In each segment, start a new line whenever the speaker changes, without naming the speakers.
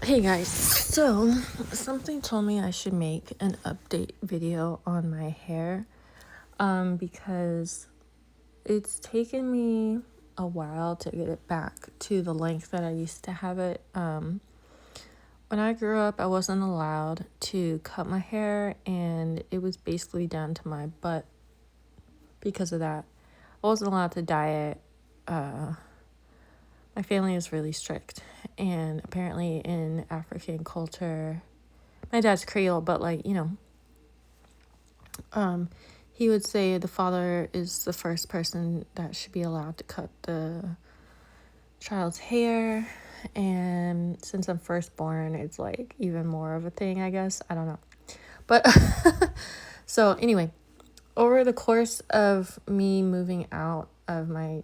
Hey guys, so something told me I should make an update video on my hair because it's taken me a while to get it back to the length that I used to have it. When I grew up, I wasn't allowed to cut my hair, and it was basically down to my butt because of that. I wasn't allowed to dye it. My family is really strict, and apparently in African culture, my dad's Creole, but he would say the father is the first person that should be allowed to cut the child's hair. And since I'm firstborn, it's like even more of a thing, I guess. I don't know. But so anyway, over the course of me moving out of my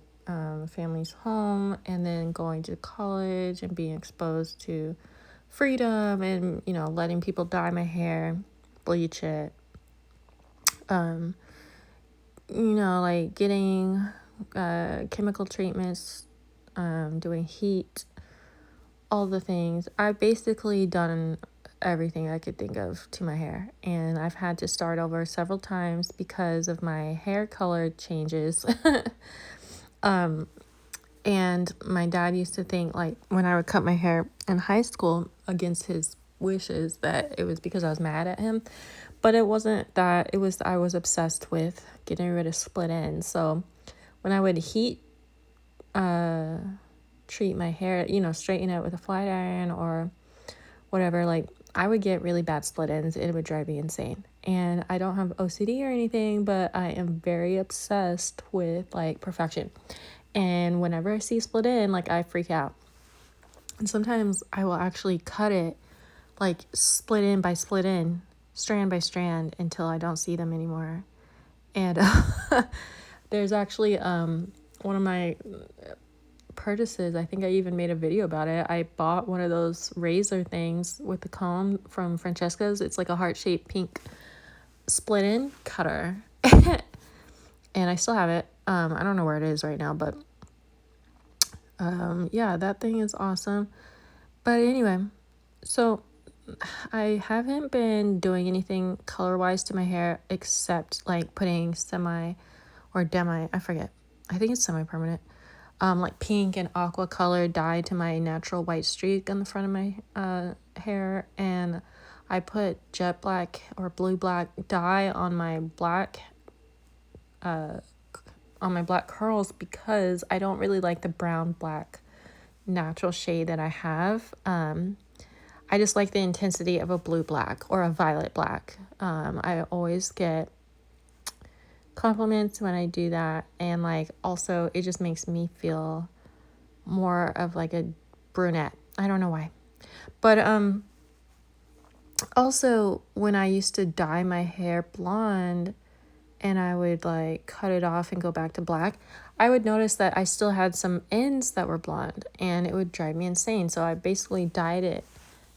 family's home and then going to college and being exposed to freedom and, letting people dye my hair, bleach it, like getting chemical treatments, doing heat, all the things. I've basically done everything I could think of to my hair, and I've had to start over several times because of my hair color changes. And my dad used to think, like, when I would cut my hair in high school against his wishes, that it was because I was mad at him. But it wasn't that. It was I was obsessed with getting rid of split ends. So when I would heat treat my hair, straighten it with a flat iron or whatever, like, I would get really bad split ends. It would drive me insane. And I don't have OCD or anything, but I am very obsessed with, like, perfection. And whenever I see split end, like, I freak out. And sometimes I will actually cut it, like, split end by split end, strand by strand, until I don't see them anymore. And there's actually one of my purchases, I think I even made a video about it. I bought one of those razor things with the comb from Francesca's. It's like a heart-shaped pink split end cutter. And I still have it. I don't know where it is right now, but yeah, that thing is awesome. But anyway, so I haven't been doing anything color-wise to my hair except like putting semi or demi, I forget. I think it's semi-permanent. Like pink and aqua color dye to my natural white streak on the front of my hair, and I put jet black or blue black dye on my black curls because I don't really like the brown black natural shade that I have. I just like the intensity of a blue black or a violet black. I always get compliments when I do that, and like also it just makes me feel more of like a brunette. I don't know why. But also when I used to dye my hair blonde and I would like cut it off and go back to black, I would notice that I still had some ends that were blonde, and it would drive me insane. So I basically dyed it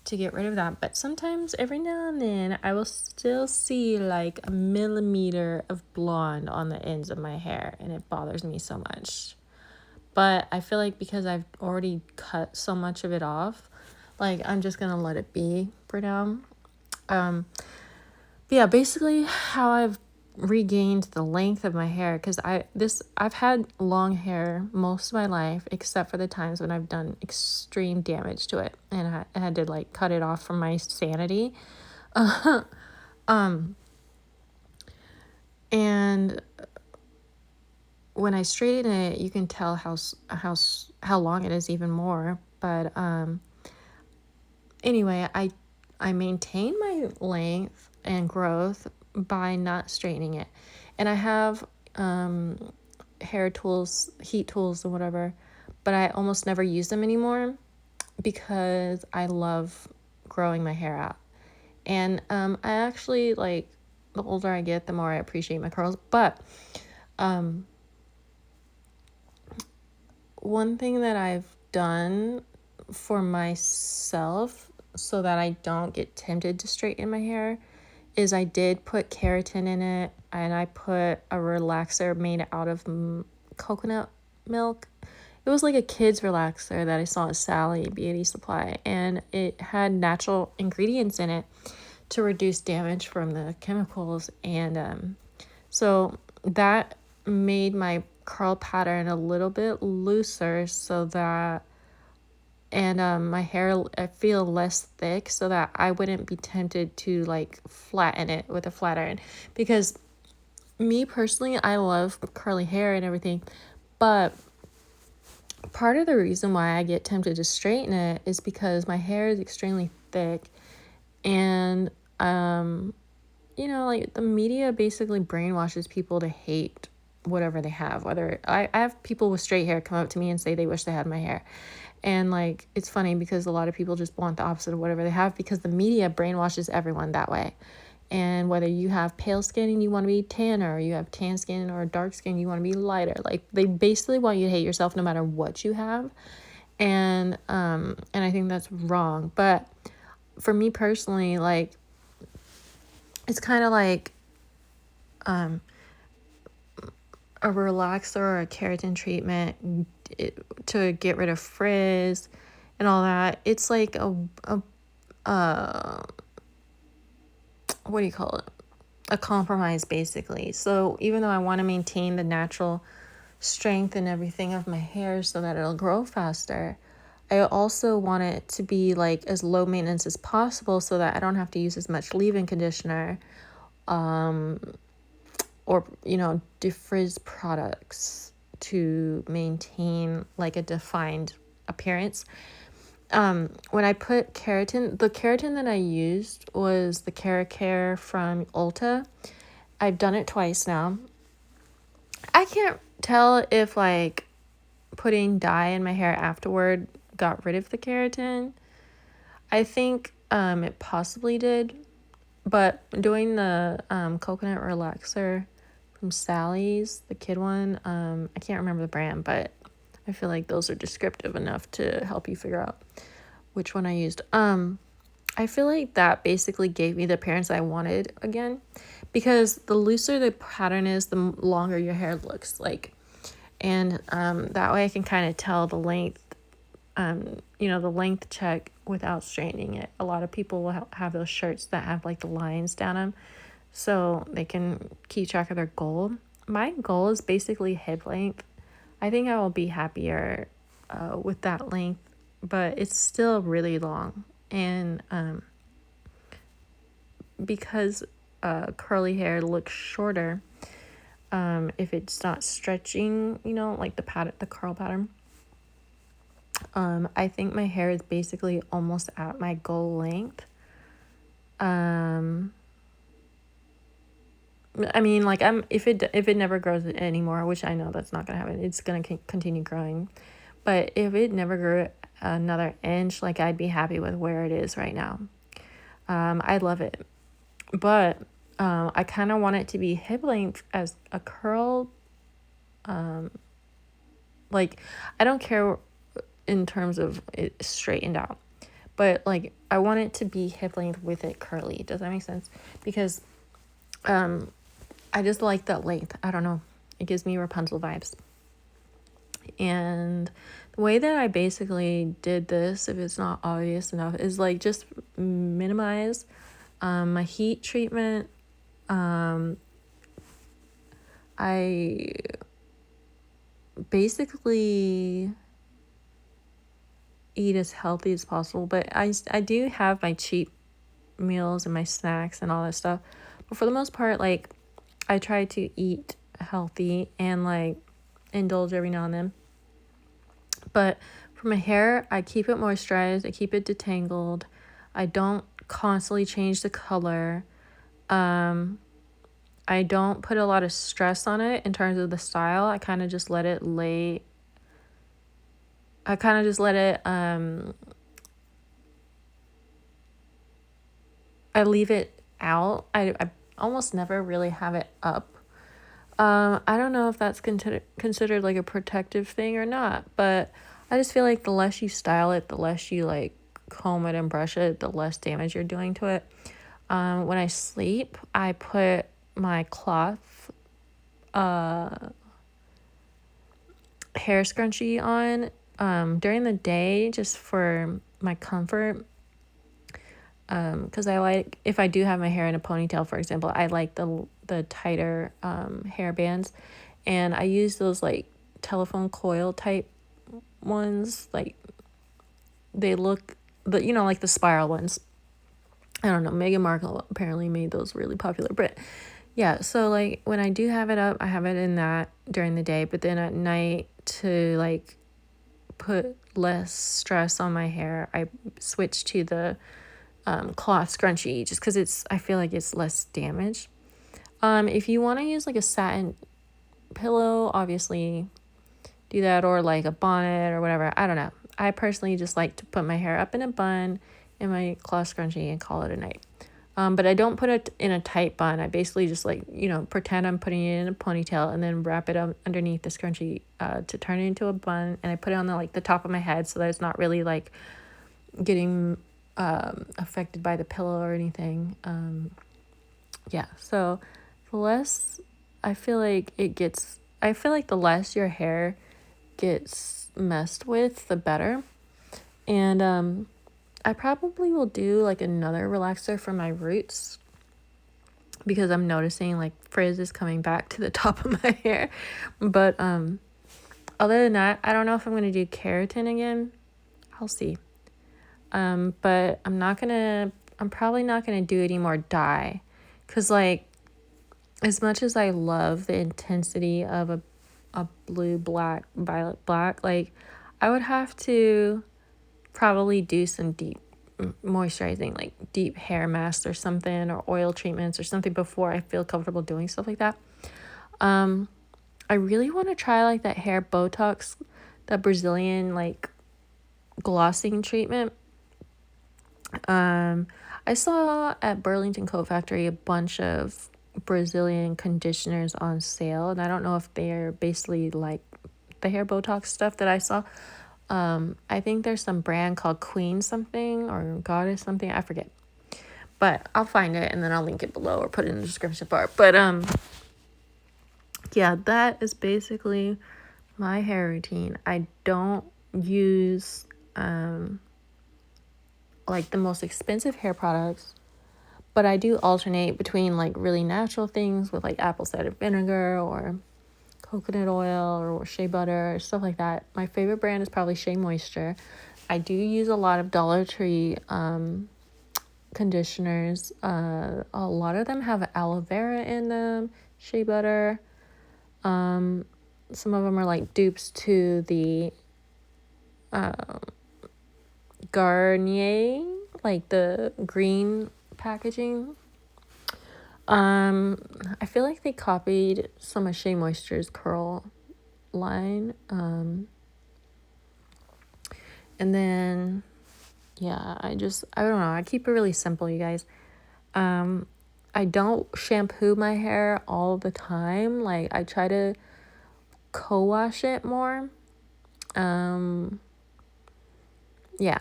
to get rid of that. But sometimes, every now and then, I will still see like a millimeter of blonde on the ends of my hair, and it bothers me so much. But I feel like because I've already cut so much of it off, like, I'm just gonna let it be for now. But yeah, basically how I've regained the length of my hair, because I've had long hair most of my life except for the times when I've done extreme damage to it and I had to like cut it off for my sanity. And when I straighten it, you can tell how long it is even more. But anyway, I maintain my length and growth by not straightening it. And I have hair tools, heat tools and whatever, but I almost never use them anymore because I love growing my hair out. And I actually, like, the older I get, the more I appreciate my curls. But one thing that I've done for myself so that I don't get tempted to straighten my hair is I did put keratin in it, and I put a relaxer made out of coconut milk it was like a kids relaxer that I saw at Sally Beauty Supply, and it had natural ingredients in it to reduce damage from the chemicals. And so that made my curl pattern a little bit looser, so that, and my hair, I feel less thick, so that I wouldn't be tempted to like flatten it with a flat iron. Because me personally, I love curly hair and everything, but part of the reason why I get tempted to straighten it is because my hair is extremely thick. And like the media basically brainwashes people to hate whatever they have. Whether I have people with straight hair come up to me and say they wish they had my hair. And like, it's funny because a lot of people just want the opposite of whatever they have, because the media brainwashes everyone that way. And whether you have pale skin and you want to be tanner, or you have tan skin or dark skin, you want to be lighter. Like, they basically want you to hate yourself no matter what you have. And I think that's wrong. But for me personally, like, it's kind of like a relaxer or a keratin treatment to get rid of frizz and all that. It's like a what do you call it? A compromise, basically. So even though I want to maintain the natural strength and everything of my hair so that it'll grow faster, I also want it to be like as low maintenance as possible, so that I don't have to use as much leave-in conditioner, or defrizz products to maintain like a defined appearance. When I put keratin, the keratin that I used was the Keracare from Ulta. I've done it twice now. I can't tell if like putting dye in my hair afterward got rid of the keratin. I think it possibly did, but doing the coconut relaxer from Sally's, the kid one, I can't remember the brand, but I feel like those are descriptive enough to help you figure out which one I used. I feel like that basically gave me the appearance I wanted again, because the looser the pattern is, the longer your hair looks like. And that way I can kind of tell the length, the length check without straightening it. A lot of people will have those shirts that have like the lines down them, so they can keep track of their goal. My goal is basically hip length. I think I will be happier with that length, but it's still really long. And because curly hair looks shorter, if it's not stretching, like the curl pattern, I think my hair is basically almost at my goal length. I mean, like, if it never grows anymore, which I know that's not gonna happen, it's gonna continue growing. But if it never grew another inch, like, I'd be happy with where it is right now. I love it, but I kind of want it to be hip length as a curl. Like, I don't care in terms of it straightened out, but like, I want it to be hip length with it curly. Does that make sense? Because I just like that length. I don't know. It gives me Rapunzel vibes. And the way that I basically did this, if it's not obvious enough, is like just minimize my heat treatment. I basically eat as healthy as possible, but I do have my cheap meals and my snacks and all that stuff. But for the most part, like, I try to eat healthy and like indulge every now and then. But for my hair, I keep it moisturized, I keep it detangled, I don't constantly change the color. I don't put a lot of stress on it in terms of the style. I kind of just let it I leave it out. I almost never really have it up. I don't know if that's considered like a protective thing or not, but I just feel like the less you style it, the less you like comb it and brush it, the less damage you're doing to it. When I sleep, I put my cloth hair scrunchie on during the day just for my comfort. Because I like, if I do have my hair in a ponytail, for example, I like the tighter hair bands, and I use those like telephone coil type ones. Like they look, like the spiral ones. I don't know. Meghan Markle apparently made those really popular, but yeah. So like when I do have it up, I have it in that during the day, but then at night to like put less stress on my hair, I switch to the cloth scrunchie just because I feel like it's less damaged. If you want to use like a satin pillow, obviously do that, or like a bonnet or whatever. I don't know. I personally just like to put my hair up in a bun in my cloth scrunchie and call it a night. But I don't put it in a tight bun. I basically just like, pretend I'm putting it in a ponytail and then wrap it up underneath the scrunchie to turn it into a bun. And I put it on the top of my head so that it's not really like getting affected by the pillow or anything. Yeah, so the less I feel like the less your hair gets messed with, the better. And I probably will do like another relaxer for my roots because I'm noticing like frizz is coming back to the top of my hair. But other than that, I don't know if I'm going to do keratin again. I'll see. But I'm probably not going to do any more dye because like as much as I love the intensity of a blue, black, violet, black, like I would have to probably do some deep moisturizing, like deep hair masks or something, or oil treatments or something before I feel comfortable doing stuff like that. I really want to try like that hair Botox, that Brazilian like glossing treatment. I saw at Burlington Coat Factory a bunch of Brazilian conditioners on sale, and I don't know if they're basically like the hair Botox stuff that I saw. I think there's some brand called Queen something or Goddess something, I forget. But I'll find it and then I'll link it below or put it in the description bar. But yeah, that is basically my hair routine. I don't use like the most expensive hair products, but I do alternate between like really natural things with like apple cider vinegar or coconut oil or shea butter, stuff like that. My favorite brand is probably Shea Moisture. I do use a lot of Dollar Tree conditioners. A lot of them have aloe vera in them, shea butter. Some of them are like dupes to the Garnier, like the green packaging. I feel like they copied some of Shea Moisture's curl line. And then, yeah, I don't know. I keep it really simple, you guys. I don't shampoo my hair all the time. Like, I try to co-wash it more. Yeah.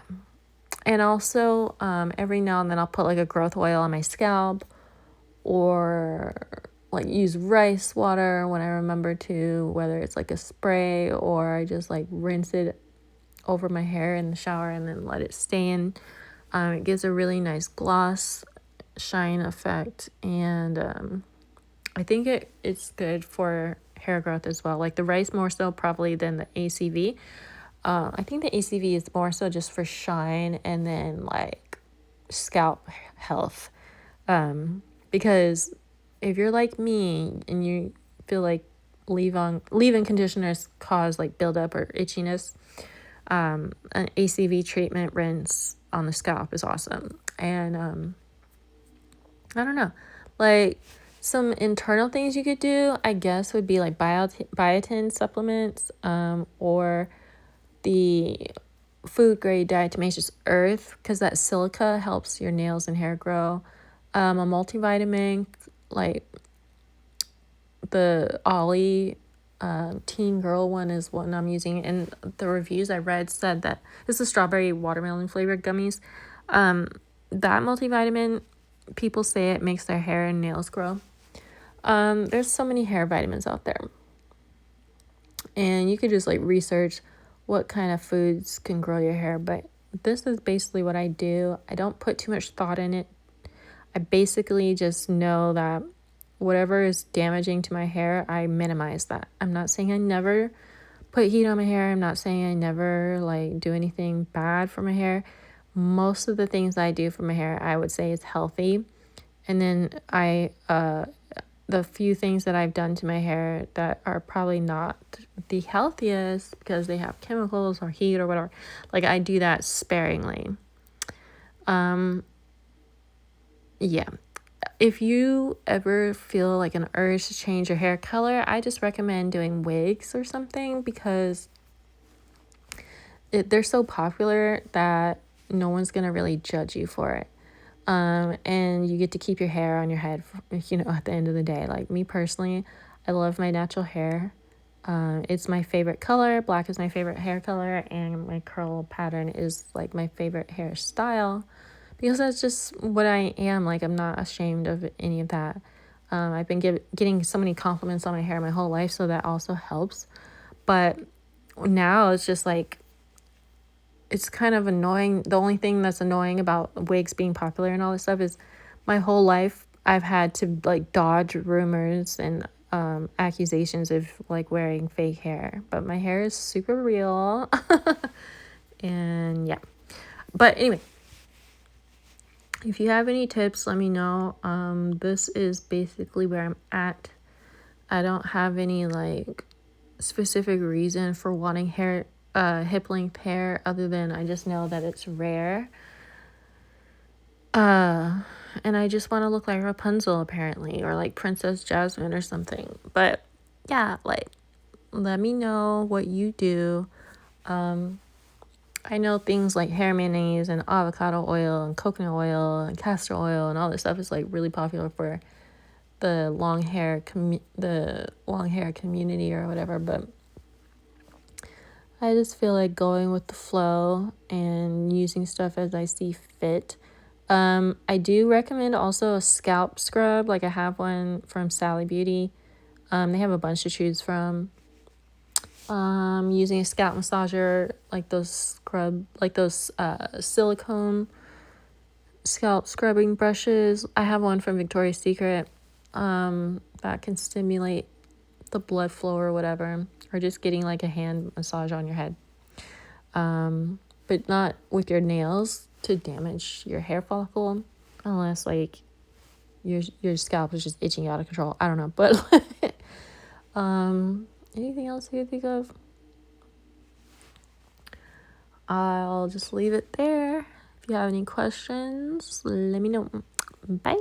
And also, every now and then I'll put like a growth oil on my scalp, or like use rice water when I remember to, whether it's like a spray or I just like rinse it over my hair in the shower and then let it stay in. It gives a really nice gloss shine effect, and I think it's good for hair growth as well. Like the rice more so probably than the ACV. I think the ACV is more so just for shine and then like scalp health. Because if you're like me and you feel like leave-in conditioners cause like buildup or itchiness, an ACV treatment rinse on the scalp is awesome. And I don't know, like some internal things you could do, I guess, would be like biotin supplements, or the food grade diatomaceous earth, because that silica helps your nails and hair grow. A multivitamin like the Ollie teen girl one is one I'm using, and the reviews I read said that it's the strawberry watermelon flavored gummies. That multivitamin, people say it makes their hair and nails grow. There's so many hair vitamins out there. And you could just like research what kind of foods can grow your hair, but this is basically what I do. I don't put too much thought in it. I basically just know that whatever is damaging to my hair, I minimize that. I'm not saying I never put heat on my hair. I'm not saying I never like do anything bad for my hair. Most of the things I do for my hair, I would say is healthy. And then the few things that I've done to my hair that are probably not the healthiest because they have chemicals or heat or whatever, like I do that sparingly. Yeah. If you ever feel like an urge to change your hair color, I just recommend doing wigs or something because they're so popular that no one's gonna really judge you for it. And you get to keep your hair on your head, at the end of the day. Like me personally, I love my natural hair. It's my favorite color. Black is my favorite hair color, and my curl pattern is like my favorite hairstyle because that's just what I am. Like, I'm not ashamed of any of that. I've been getting so many compliments on my hair my whole life, so that also helps. But now it's just like, it's kind of annoying. The only thing that's annoying about wigs being popular and all this stuff is my whole life I've had to like dodge rumors and accusations of like wearing fake hair. But my hair is super real. And yeah. But anyway, if you have any tips, let me know. This is basically where I'm at. I don't have any like specific reason for wanting hip length hair other than I just know that it's rare. And I just want to look like Rapunzel apparently, or like Princess Jasmine or something. But yeah, like let me know what you do. I know things like hair mayonnaise and avocado oil and coconut oil and castor oil and all this stuff is like really popular for the long hair community or whatever, but I just feel like going with the flow and using stuff as I see fit. I do recommend also a scalp scrub. Like I have one from Sally Beauty. They have a bunch to choose from. Using a scalp massager, like those silicone scalp scrubbing brushes. I have one from Victoria's Secret that can stimulate the blood flow or whatever, or just getting like a hand massage on your head, but not with your nails to damage your hair follicle, unless like your scalp is just itching out of control. I don't know, but anything else you think of? I'll just leave it there. If you have any questions, let me know. Bye.